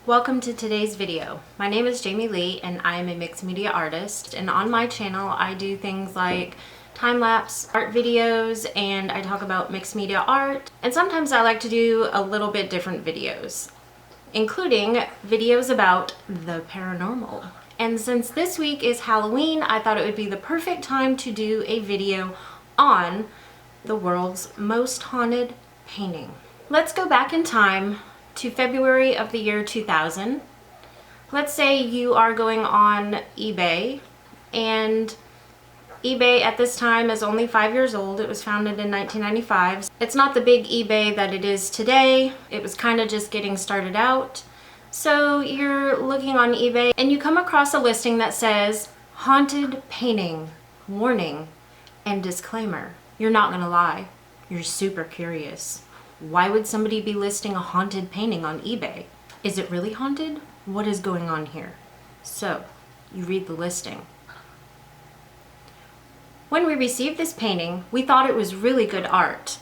Welcome to today's video. My name is Jaime Lee and I am a mixed media artist, and on my channel I do things like time-lapse art videos and I talk about mixed media art, and sometimes I like to do a little bit different videos, including videos about the paranormal. And since this week is Halloween, I thought it would be the perfect time to do a video on the world's most haunted painting. Let's go back in time to February of the year 2000. Let's say you are going on eBay, and eBay at this time is only 5 years old. It was founded in 1995. It's not the big eBay that it is today. It was kind of just getting started out. So you're looking on eBay and you come across a listing that says haunted painting, warning, and disclaimer. You're not gonna lie, you're super curious. Why would somebody be listing a haunted painting on eBay? Is it really haunted? What is going on here? So, you read the listing. When we received this painting, we thought it was really good art.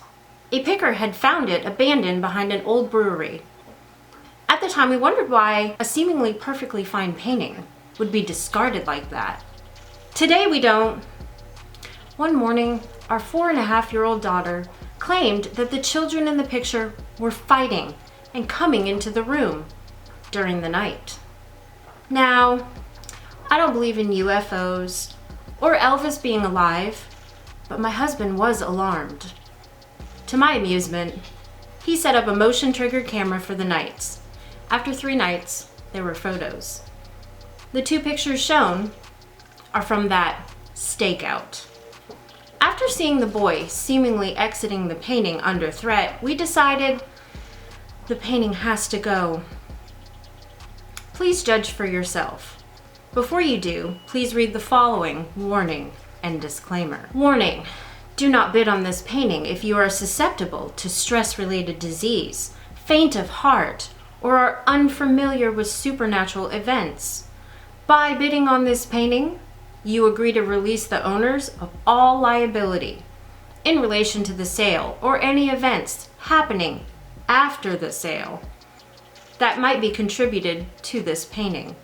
A picker had found it abandoned behind an old brewery. At the time, we wondered why a seemingly perfectly fine painting would be discarded like that. Today, we don't. One morning, our 4.5-year-old daughter claimed that the children in the picture were fighting and coming into the room during the night. Now, I don't believe in UFOs or Elvis being alive, but my husband was alarmed. To my amusement, he set up a motion trigger camera for the nights. After 3 nights, there were photos. The 2 pictures shown are from that stakeout. After seeing the boy seemingly exiting the painting under threat, we decided the painting has to go. Please judge for yourself. Before you do, please read the following warning and disclaimer. Warning: do not bid on this painting if you are susceptible to stress-related disease, faint of heart, or are unfamiliar with supernatural events. By bidding on this painting, you agree to release the owners of all liability in relation to the sale or any events happening after the sale that might be contributed to this painting.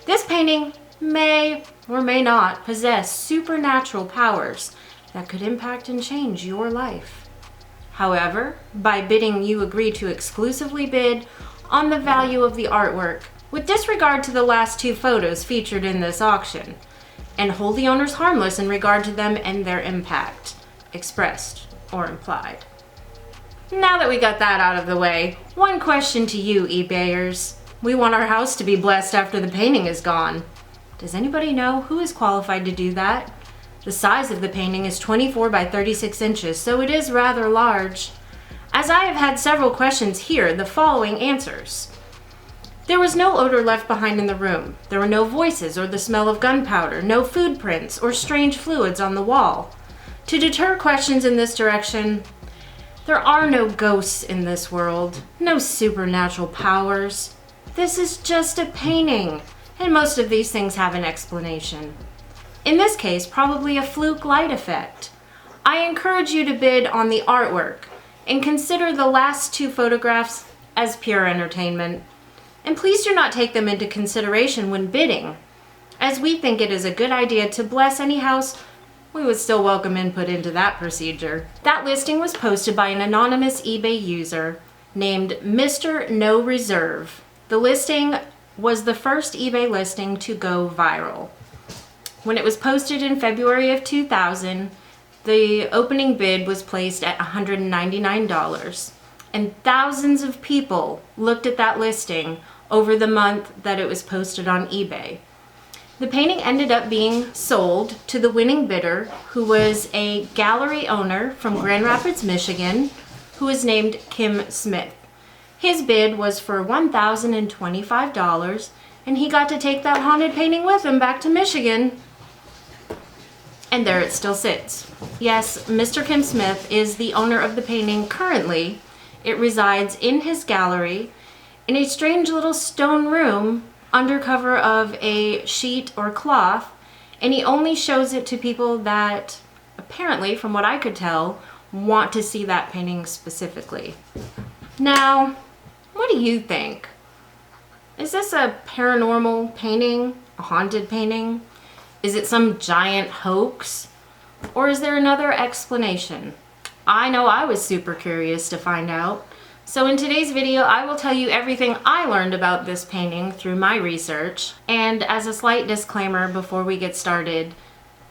This painting may or may not possess supernatural powers that could impact and change your life. However, by bidding, you agree to exclusively bid on the value of the artwork with disregard to the last 2 photos featured in this auction, and hold the owners harmless in regard to them and their impact, expressed or implied. Now that we got that out of the way, one question to you, eBayers. We want our house to be blessed after the painting is gone. Does anybody know who is qualified to do that? The size of the painting is 24 by 36 inches, so it is rather large. As I have had several questions, here the following answers. There was no odor left behind in the room. There were no voices or the smell of gunpowder, no food prints or strange fluids on the wall. To deter questions in this direction, there are no ghosts in this world, no supernatural powers. This is just a painting, and most of these things have an explanation. In this case, probably a fluke light effect. I encourage you to bid on the artwork and consider the last 2 photographs as pure entertainment. And please do not take them into consideration when bidding. As we think it is a good idea to bless any house, we would still welcome input into that procedure. That listing was posted by an anonymous eBay user named Mr. No Reserve. The listing was the first eBay listing to go viral. When it was posted in February of 2000, the opening bid was placed at $199. And thousands of people looked at that listing over the month that it was posted on eBay. The painting ended up being sold to the winning bidder, who was a gallery owner from Grand Rapids, Michigan, who was named Kim Smith. His bid was for $1,025, and he got to take that haunted painting with him back to Michigan. And there it still sits. Yes, Mr. Kim Smith is the owner of the painting currently. It resides in his gallery in a strange little stone room under cover of a sheet or cloth, and he only shows it to people that apparently, from what I could tell, want to see that painting specifically. Now, what do you think? Is this a paranormal painting? A haunted painting? Is it some giant hoax? Or is there another explanation? I know I was super curious to find out. So in today's video, I will tell you everything I learned about this painting through my research. And as a slight disclaimer before we get started,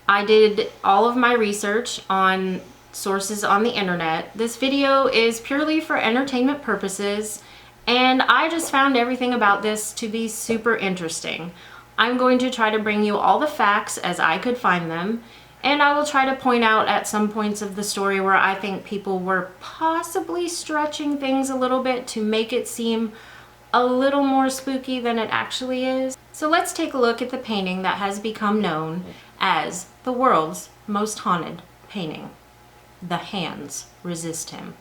I did all of my research on sources on the internet. This video is purely for entertainment purposes, and I just found everything about this to be super interesting. I'm going to try to bring you all the facts as I could find them, and I will try to point out at some points of the story where I think people were possibly stretching things a little bit to make it seem a little more spooky than it actually is. So let's take a look at the painting that has become known as the world's most haunted painting. The hands resist him.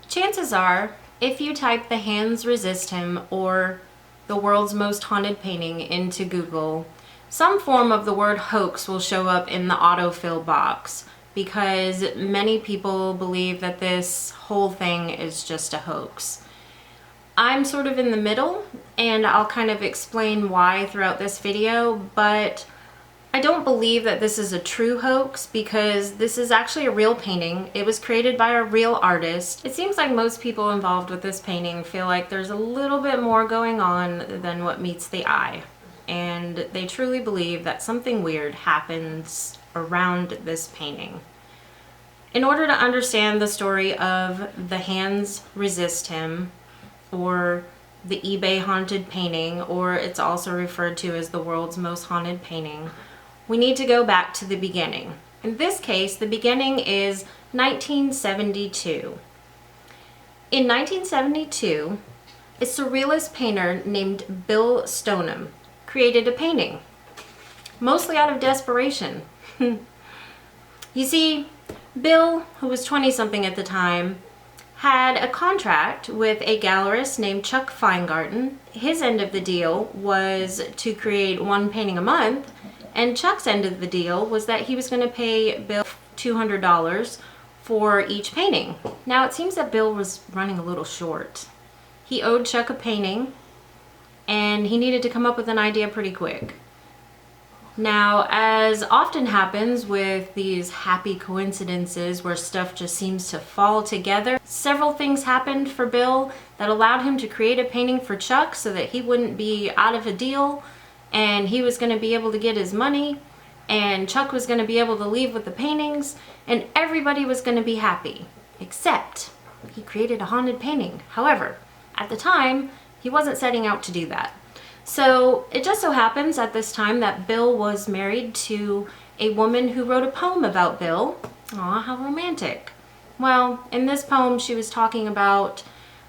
Chances are, if you type "the hands resist him" or "the world's most haunted painting" into Google, some form of the word hoax will show up in the autofill box because many people believe that this whole thing is just a hoax. I'm sort of in the middle, and I'll kind of explain why throughout this video, but I don't believe that this is a true hoax because this is actually a real painting. It was created by a real artist. It seems like most people involved with this painting feel like there's a little bit more going on than what meets the eye, and they truly believe that something weird happens around this painting. In order to understand the story of "the hands resist him," or the eBay haunted painting, or it's also referred to as the world's most haunted painting, we need to go back to the beginning. In this case, the beginning is 1972. In 1972, a surrealist painter named Bill Stoneham created a painting, mostly out of desperation. You see, Bill, who was 20-something at the time, had a contract with a gallerist named Chuck Feingarten. His end of the deal was to create one painting a month, and Chuck's end of the deal was that he was going to pay Bill $200 for each painting. Now, it seems that Bill was running a little short. He owed Chuck a painting, and he needed to come up with an idea pretty quick. Now, as often happens with these happy coincidences where stuff just seems to fall together, several things happened for Bill that allowed him to create a painting for Chuck so that he wouldn't be out of a deal, and he was going to be able to get his money, and Chuck was going to be able to leave with the paintings, and everybody was going to be happy, except he created a haunted painting. However, at the time, he wasn't setting out to do that. So it just so happens at this time that Bill was married to a woman who wrote a poem about Bill. Aw, how romantic. Well, in this poem, she was talking about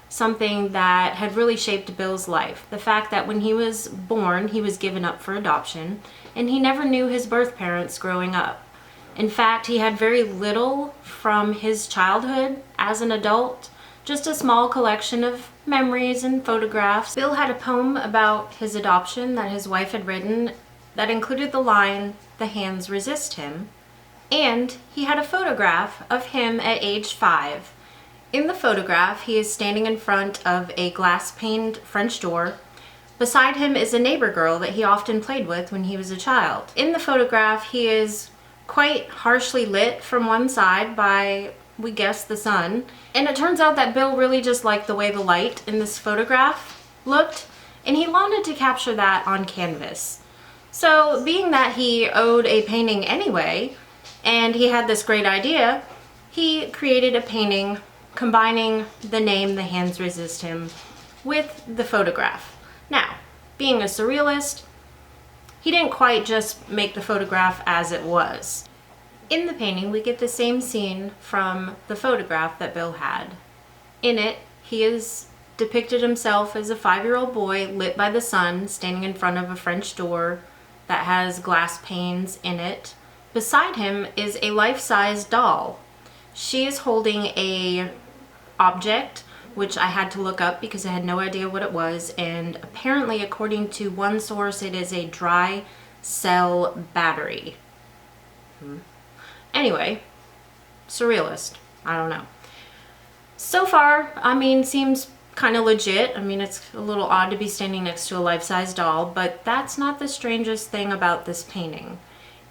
something that had really shaped Bill's life. The fact that when he was born, he was given up for adoption, and he never knew his birth parents growing up. In fact, he had very little from his childhood as an adult, just a small collection of memories and photographs. Bill had a poem about his adoption that his wife had written that included the line, "The hands resist him," and he had a photograph of him at age 5. In the photograph, he is standing in front of a glass-paned French door. Beside him is a neighbor girl that he often played with when he was a child. In the photograph, he is quite harshly lit from one side by, we guess, the sun. And it turns out that Bill really just liked the way the light in this photograph looked, and he wanted to capture that on canvas. So being that he owed a painting anyway, and he had this great idea, he created a painting combining the name "The Hands Resist Him" with the photograph. Now, being a surrealist, he didn't quite just make the photograph as it was. In the painting, we get the same scene from the photograph that Bill had. In it, he is depicted himself as a 5-year-old boy lit by the sun, standing in front of a French door that has glass panes in it. Beside him is a life-size doll. She is holding a object, which I had to look up because I had no idea what it was, and apparently, according to one source, it is a dry cell battery. Anyway, surrealist. I don't know. So far, I mean, seems kind of legit. I mean, it's a little odd to be standing next to a life-size doll, but that's not the strangest thing about this painting.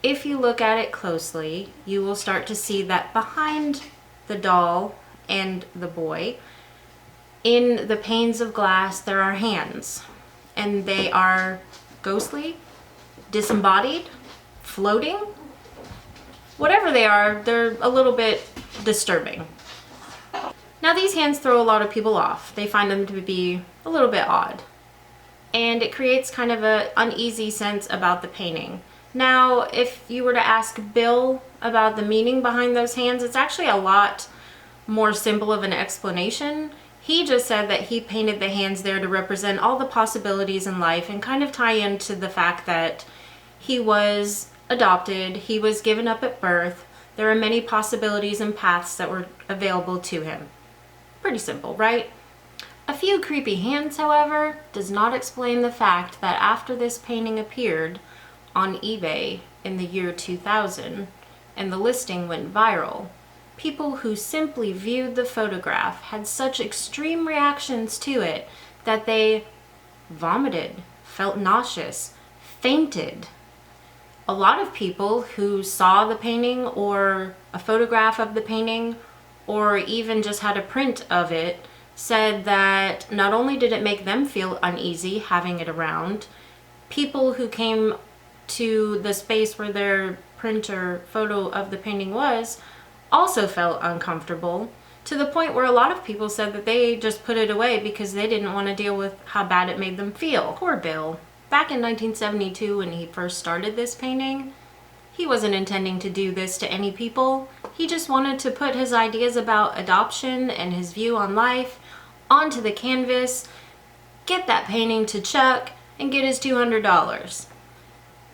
If you look at it closely, you will start to see that behind the doll and the boy, in the panes of glass, there are hands. And they are ghostly, disembodied, floating. Whatever they are, they're a little bit disturbing. Now these hands throw a lot of people off. They find them to be a little bit odd. And it creates kind of an uneasy sense about the painting. Now, if you were to ask Bill about the meaning behind those hands, it's actually a lot more simple of an explanation. He just said that he painted the hands there to represent all the possibilities in life and kind of tie into the fact that he was adopted, he was given up at birth. There are many possibilities and paths that were available to him. Pretty simple, right? A few creepy hands, however, does not explain the fact that after this painting appeared on eBay in the year 2000 and the listing went viral, people who simply viewed the photograph had such extreme reactions to it that they vomited, felt nauseous, fainted. A lot of people who saw the painting or a photograph of the painting or even just had a print of it said that not only did it make them feel uneasy having it around, people who came to the space where their print or photo of the painting was also felt uncomfortable, to the point where a lot of people said that they just put it away because they didn't want to deal with how bad it made them feel. Poor Bill. Back in 1972 when he first started this painting, he wasn't intending to do this to any people. He just wanted to put his ideas about adoption and his view on life onto the canvas, get that painting to Chuck, and get his $200.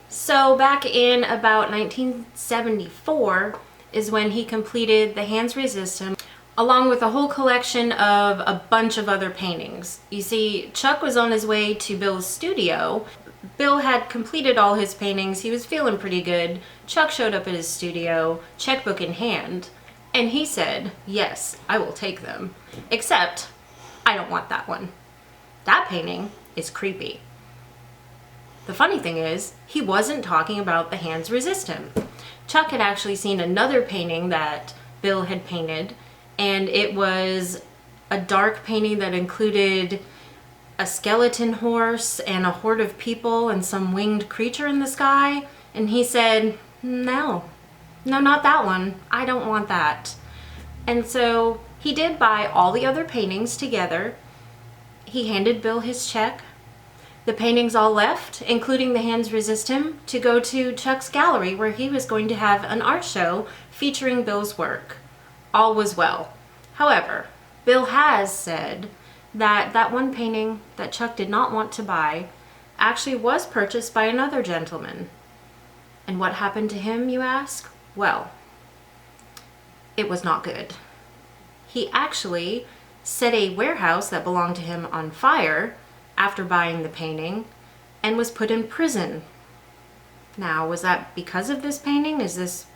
So back in about 1974 is when he completed The Hands Resist Him, along with a whole collection of a bunch of other paintings. You see, Chuck was on his way to Bill's studio. Bill had completed all his paintings. He was feeling pretty good. Chuck showed up at his studio, checkbook in hand, and he said, "Yes, I will take them. Except, I don't want that one. That painting is creepy." The funny thing is, he wasn't talking about The Hands Resist Him. Chuck had actually seen another painting that Bill had painted, and it was a dark painting that included a skeleton horse and a horde of people and some winged creature in the sky. And he said, no, not that one. I don't want that. And so he did buy all the other paintings together. He handed Bill his check. The paintings all left, including The Hands Resist Him, to go to Chuck's gallery where he was going to have an art show featuring Bill's work. All was well. However, Bill has said that that one painting that Chuck did not want to buy actually was purchased by another gentleman. And what happened to him, you ask? Well, it was not good. He actually set a warehouse that belonged to him on fire after buying the painting and was put in prison. Now, was that because of this painting? Is this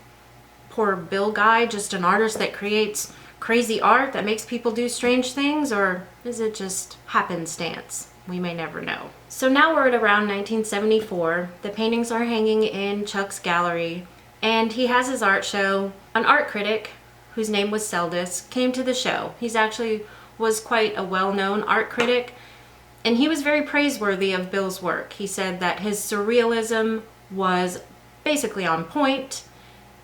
poor Bill guy just an artist that creates crazy art that makes people do strange things, or is it just happenstance? We may never know. So now we're at around 1974. The paintings are hanging in Chuck's gallery, and he has his art show. An art critic, whose name was Seldis, came to the show. He's actually was quite a well-known art critic, and he was very praiseworthy of Bill's work. He said that his surrealism was basically on point,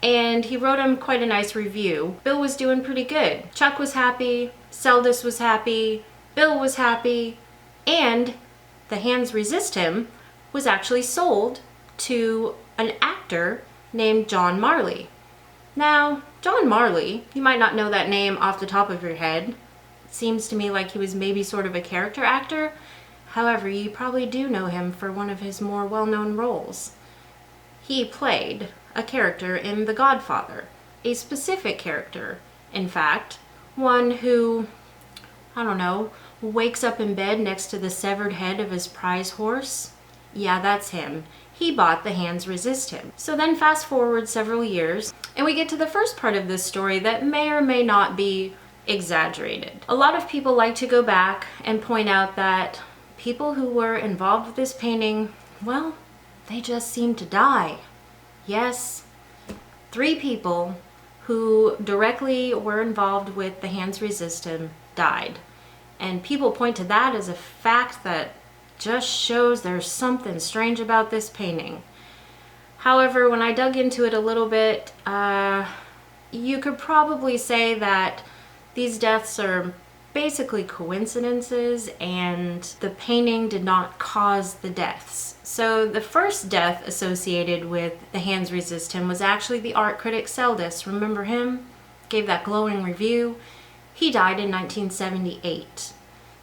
and he wrote him quite a nice review. Bill was doing pretty good. Chuck was happy, Seldis was happy, Bill was happy, and The Hands Resist Him was actually sold to an actor named John Marley. Now, John Marley, you might not know that name off the top of your head. It seems to me like he was maybe sort of a character actor. However, you probably do know him for one of his more well-known roles. He played a character in The Godfather, a specific character, in fact, one who, I don't know, wakes up in bed next to the severed head of his prize horse. Yeah, that's him. he bought The Hands Resist Him. So then fast forward several years, and we get to the first part of this story that may or may not be exaggerated. A lot of people like to go back and point out that people who were involved with this painting, well, they just seemed to die. Yes, 3 people who directly were involved with The Hands Resist Him died. And people point to that as a fact that just shows there's something strange about this painting. However, when I dug into it a little bit, you could probably say that these deaths are basically coincidences and the painting did not cause the deaths. So the first death associated with The Hands Resist Him was actually the art critic Seldis. Remember him? Gave that glowing review. He died in 1978.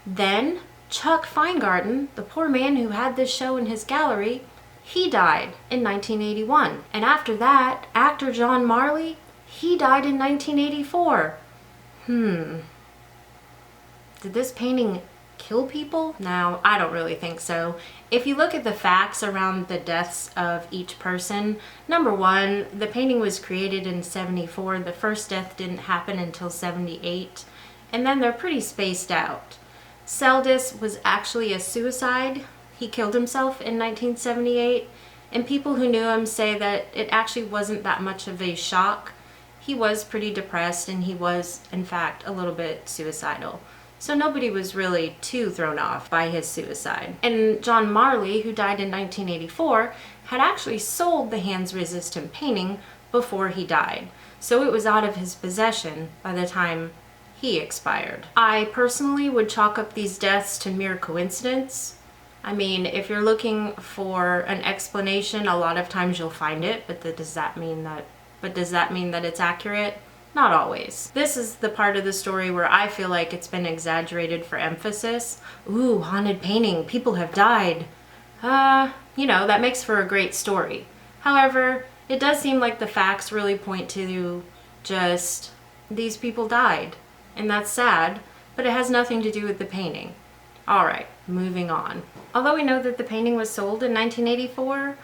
Then Chuck Feingarten, the poor man who had this show in his gallery, he died in 1981. And after that, actor John Marley, he died in 1984. Did this painting kill people? No, I don't really think so. If you look at the facts around the deaths of each person, number one, the painting was created in 74. The first death didn't happen until 78. And then they're pretty spaced out. Seldis was actually a suicide. He killed himself in 1978. And people who knew him say that it actually wasn't that much of a shock. He was pretty depressed and he was, in fact, a little bit suicidal. So nobody was really too thrown off by his suicide. And John Marley, who died in 1984, had actually sold The Hands Resist Him painting before he died. So it was out of his possession by the time he expired. I personally would chalk up these deaths to mere coincidence. I mean, if you're looking for an explanation, a lot of times you'll find it, but does that mean that it's accurate? Not always. This is the part of the story where I feel like it's been exaggerated for emphasis. Ooh, haunted painting, people have died. You know, that makes for a great story. However, it does seem like the facts really point to just these people died. And that's sad, but it has nothing to do with the painting. Alright, moving on. Although we know that the painting was sold in 1984,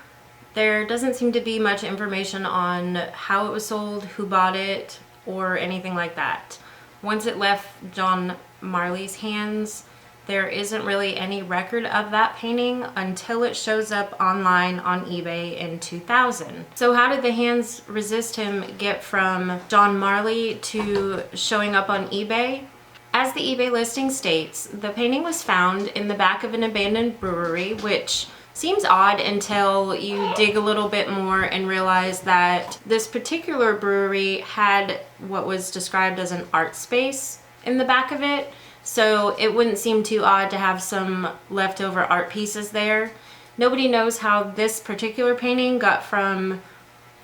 there doesn't seem to be much information on how it was sold, who bought it, or anything like that. Once it left John Marley's hands, there isn't really any record of that painting until it shows up online on eBay in 2000. So how did The Hands Resist Him get from John Marley to showing up on eBay? As the eBay listing states, the painting was found in the back of an abandoned brewery, which seems odd until you dig a little bit more and realize that this particular brewery had what was described as an art space in the back of it. So it wouldn't seem too odd to have some leftover art pieces there. Nobody knows how this particular painting got from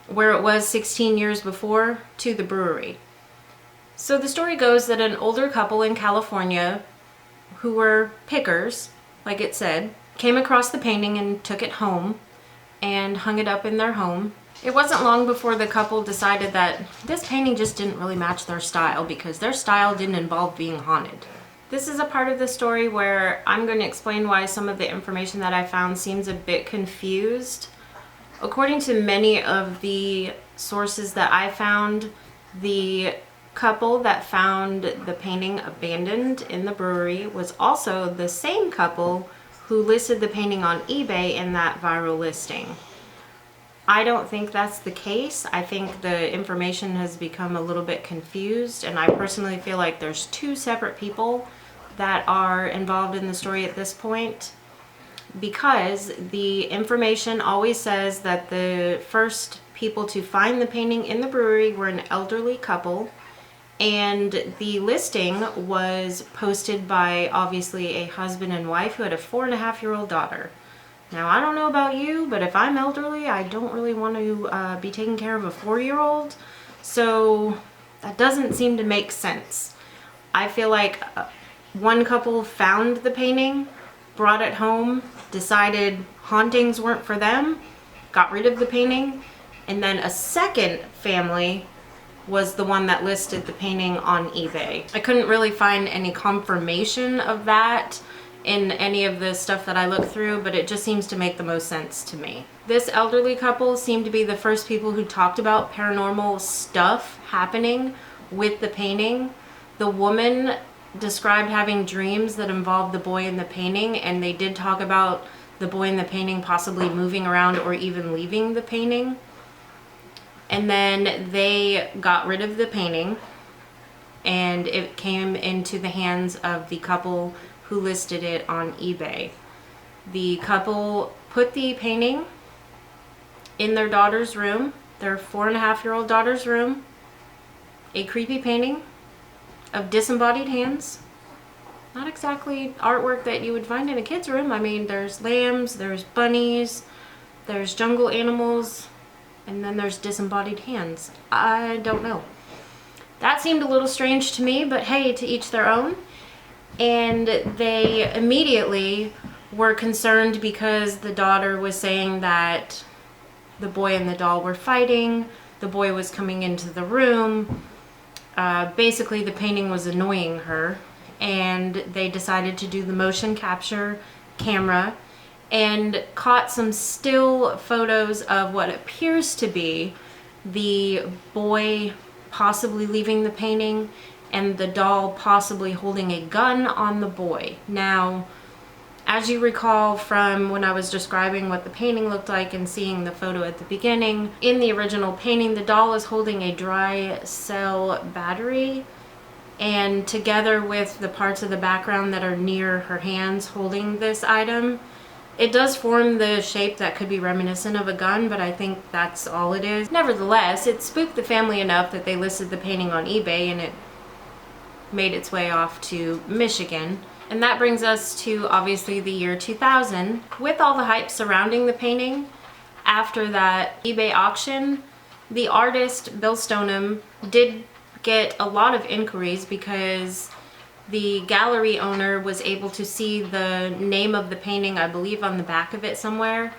where it was 16 years before to the brewery. So the story goes that an older couple in California who were pickers, like it said, came across the painting and took it home and hung it up in their home. It wasn't long before the couple decided that this painting just didn't really match their style because their style didn't involve being haunted. This is a part of the story where I'm going to explain why some of the information that I found seems a bit confused. According to many of the sources that I found, the couple that found the painting abandoned in the brewery was also the same couple who listed the painting on eBay in that viral listing. I don't think that's the case. I think the information has become a little bit confused, and I personally feel like there's 2 separate people that are involved in the story at this point, because the information always says that the first people to find the painting in the brewery were an elderly couple, and the listing was posted by obviously a husband and wife who had a 4.5-year-old daughter. Now, I don't know about you, but if I'm elderly, I don't really want to be taking care of a 4-year-old, so that doesn't seem to make sense. I feel like one couple found the painting, brought it home, decided hauntings weren't for them, got rid of the painting, and then a second family was the one that listed the painting on eBay. I couldn't really find any confirmation of that in any of the stuff that I looked through, but it just seems to make the most sense to me. This elderly couple seemed to be the first people who talked about paranormal stuff happening with the painting. The woman described having dreams that involved the boy in the painting, and they did talk about the boy in the painting possibly moving around or even leaving the painting. And then they got rid of the painting, and it came into the hands of the couple who listed it on eBay. The couple put the painting in their daughter's room, their 4.5-year-old daughter's room. A creepy painting of disembodied hands. Not exactly artwork that you would find in a kid's room. I mean, there's lambs, there's bunnies, there's jungle animals, and then there's disembodied hands. I don't know. That seemed a little strange to me, but hey, to each their own. And they immediately were concerned because the daughter was saying that the boy and the doll were fighting. The boy was coming into the room. Basically, the painting was annoying her, and they decided to do the motion capture camera and caught some still photos of what appears to be the boy possibly leaving the painting and the doll possibly holding a gun on the boy. Now, as you recall from when I was describing what the painting looked like and seeing the photo at the beginning, in the original painting, the doll is holding a dry cell battery, and together with the parts of the background that are near her hands holding this item, it does form the shape that could be reminiscent of a gun, but I think that's all it is. Nevertheless, it spooked the family enough that they listed the painting on eBay, and it made its way off to Michigan. And that brings us to obviously the year 2000. With all the hype surrounding the painting, after that eBay auction, the artist Bill Stoneham did get a lot of inquiries because the gallery owner was able to see the name of the painting, I believe, on the back of it somewhere,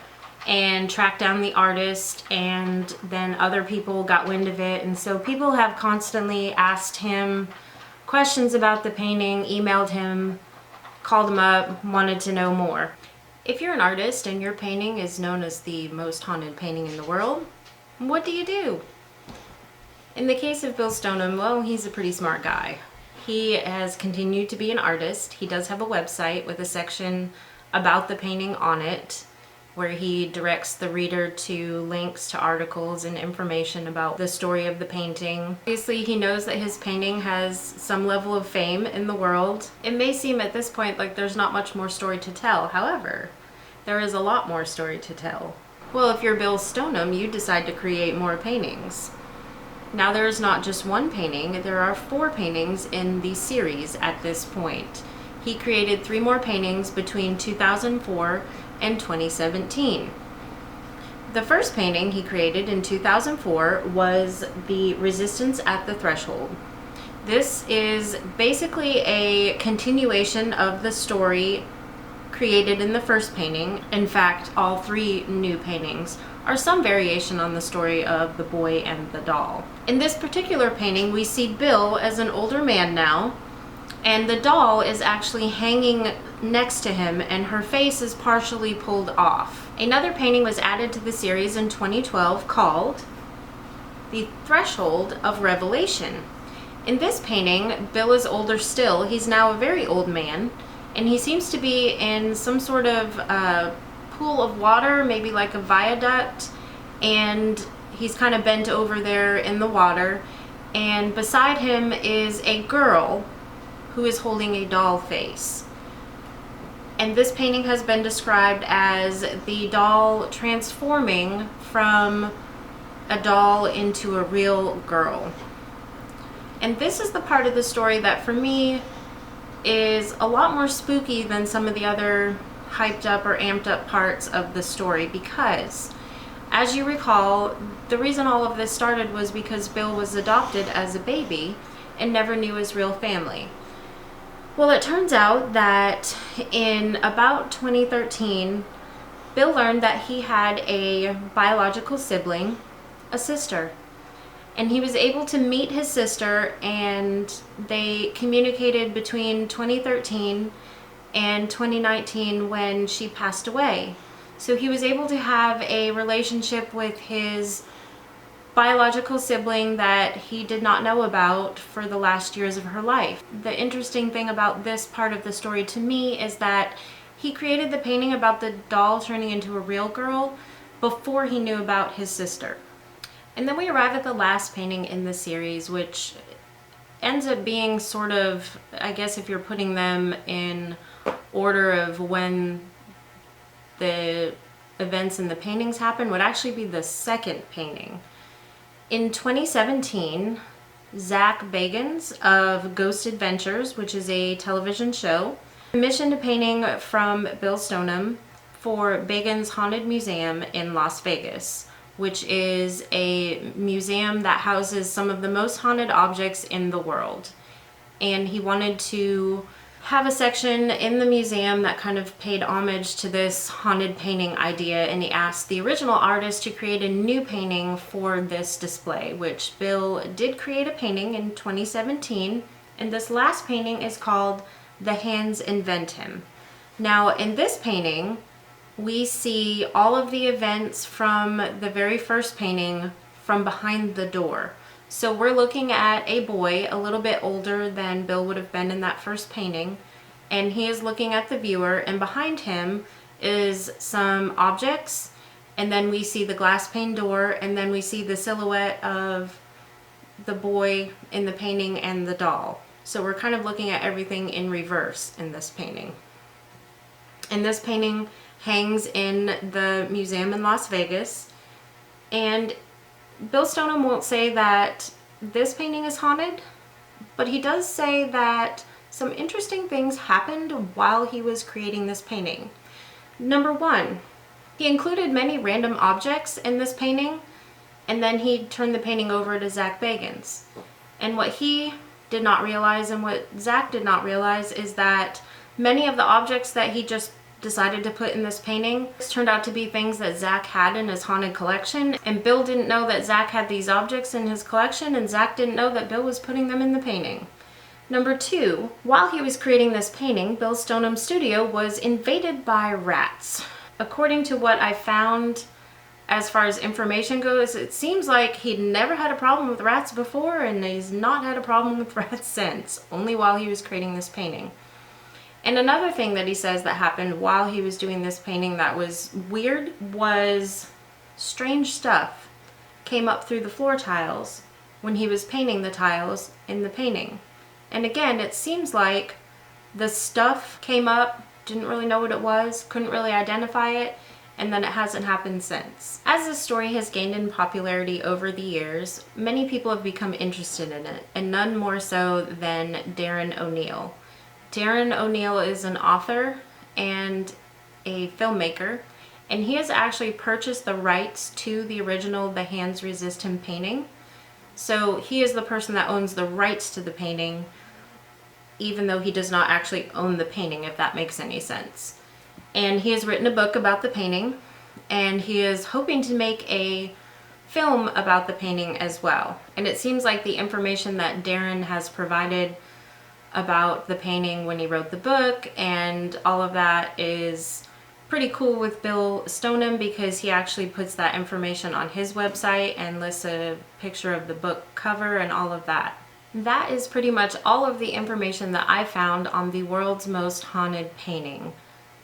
and track down the artist, and then other people got wind of it. And so people have constantly asked him questions about the painting, emailed him, called him up, wanted to know more. If you're an artist and your painting is known as the most haunted painting in the world, what do you do? In the case of Bill Stoneham, well, he's a pretty smart guy. He has continued to be an artist. He does have a website with a section about the painting on it, where he directs the reader to links to articles and information about the story of the painting. Obviously, he knows that his painting has some level of fame in the world. It may seem at this point like there's not much more story to tell. However, there is a lot more story to tell. Well, if you're Bill Stoneham, you decide to create more paintings. Now, there is not just one painting, there are 4 paintings in the series at this point. He created 3 more paintings between 2004 and 2017. The first painting he created in 2004 was The Resistance at the Threshold. This is basically a continuation of the story created in the first painting. In fact, all 3 new paintings are some variation on the story of the boy and the doll. In this particular painting, we see Bill as an older man now, and the doll is actually hanging next to him, and her face is partially pulled off. Another painting was added to the series in 2012 called The Threshold of Revelation. In this painting, Bill is older still. He's now a very old man, and he seems to be in some sort of pool of water, maybe like a viaduct, and he's kind of bent over there in the water, and beside him is a girl who is holding a doll face. And this painting has been described as the doll transforming from a doll into a real girl. And this is the part of the story that for me is a lot more spooky than some of the other hyped up or amped up parts of the story, because as you recall, the reason all of this started was because Bill was adopted as a baby and never knew his real family. Well, it turns out that in about 2013, Bill learned that he had a biological sibling, a sister. And he was able to meet his sister, and they communicated between 2013 and 2019 when she passed away. So he was able to have a relationship with his biological sibling that he did not know about for the last years of her life. The interesting thing about this part of the story to me is that he created the painting about the doll turning into a real girl before he knew about his sister. And then we arrive at the last painting in the series, which ends up being sort of, I guess if you're putting them in order of when the events in the paintings happen, would actually be the second painting. In 2017, Zach Bagans of Ghost Adventures, which is a television show, commissioned a painting from Bill Stoneham for Bagans Haunted Museum in Las Vegas, which is a museum that houses some of the most haunted objects in the world. And he wanted to have a section in the museum that kind of paid homage to this haunted painting idea, and he asked the original artist to create a new painting for this display, which Bill did create a painting in 2017, and this last painting is called The Hands Invent Him. Now in this painting, we see all of the events from the very first painting from behind the door. So we're looking at a boy a little bit older than Bill would have been in that first painting, and he is looking at the viewer, and behind him is some objects, and then we see the glass pane door, and then we see the silhouette of the boy in the painting and the doll. So we're kind of looking at everything in reverse in this painting. And this painting hangs in the museum in Las Vegas, and Bill Stoneham won't say that this painting is haunted, but he does say that some interesting things happened while he was creating this painting. Number one, he included many random objects in this painting, and then he turned the painting over to Zach Bagans. And what he did not realize and what Zach did not realize is that many of the objects that he just decided to put in this painting turned out to be things that Zach had in his haunted collection, and Bill didn't know that Zach had these objects in his collection, and Zach didn't know that Bill was putting them in the painting. Number two, while he was creating this painting, Bill Stoneham's studio was invaded by rats. According to what I found as far as information goes, it seems like he'd never had a problem with rats before, and he's not had a problem with rats since, only while he was creating this painting. And another thing that he says that happened while he was doing this painting that was weird was strange stuff came up through the floor tiles when he was painting the tiles in the painting. And again, it seems like the stuff came up, didn't really know what it was, couldn't really identify it, and then it hasn't happened since. As this story has gained in popularity over the years, many people have become interested in it, and none more so than Darren O'Neill. Darren O'Neill is an author and a filmmaker, and he has actually purchased the rights to the original The Hands Resist Him painting. So he is the person that owns the rights to the painting, even though he does not actually own the painting, if that makes any sense. And he has written a book about the painting, and he is hoping to make a film about the painting as well. And it seems like the information that Darren has provided about the painting when he wrote the book and all of that is pretty cool with Bill Stoneham, because he actually puts that information on his website and lists a picture of the book cover and all of that. That is pretty much all of the information that I found on the world's most haunted painting.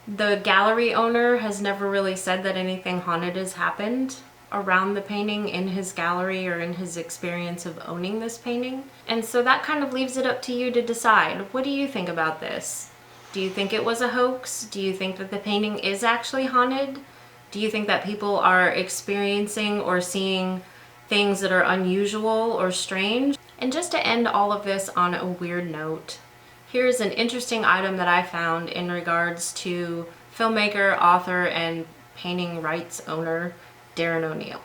The gallery owner has never really said that anything haunted has happened around the painting in his gallery or in his experience of owning this painting. And so that kind of leaves it up to you to decide. What do you think about this? Do you think it was a hoax? Do you think that the painting is actually haunted? Do you think that people are experiencing or seeing things that are unusual or strange? And just to end all of this on a weird note, here's an interesting item that I found in regards to filmmaker, author, and painting rights owner Darren O'Neill.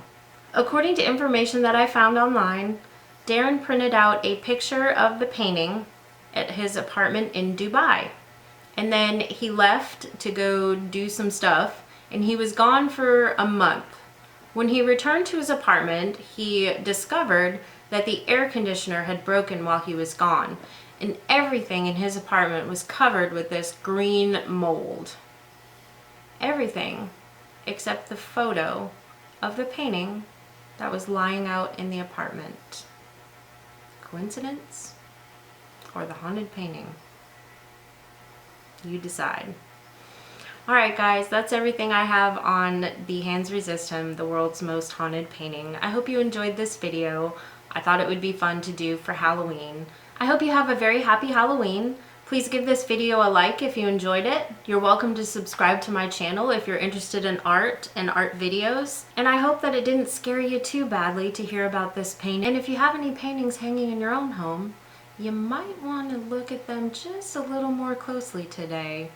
According to information that I found online, Darren printed out a picture of the painting at his apartment in Dubai. And then he left to go do some stuff, and he was gone for a month. When he returned to his apartment, he discovered that the air conditioner had broken while he was gone. and everything in his apartment was covered with this green mold. Everything except the photo of the painting that was lying out in the apartment. Coincidence or the haunted painting? You decide. Alright guys, that's everything I have on the Hands Resist Him, the world's most haunted painting. I hope you enjoyed this video. I thought it would be fun to do for Halloween. I hope you have a very happy Halloween. Please give this video a like if you enjoyed it. You're welcome to subscribe to my channel if you're interested in art and art videos. And I hope that it didn't scare you too badly to hear about this painting. And if you have any paintings hanging in your own home, you might want to look at them just a little more closely today.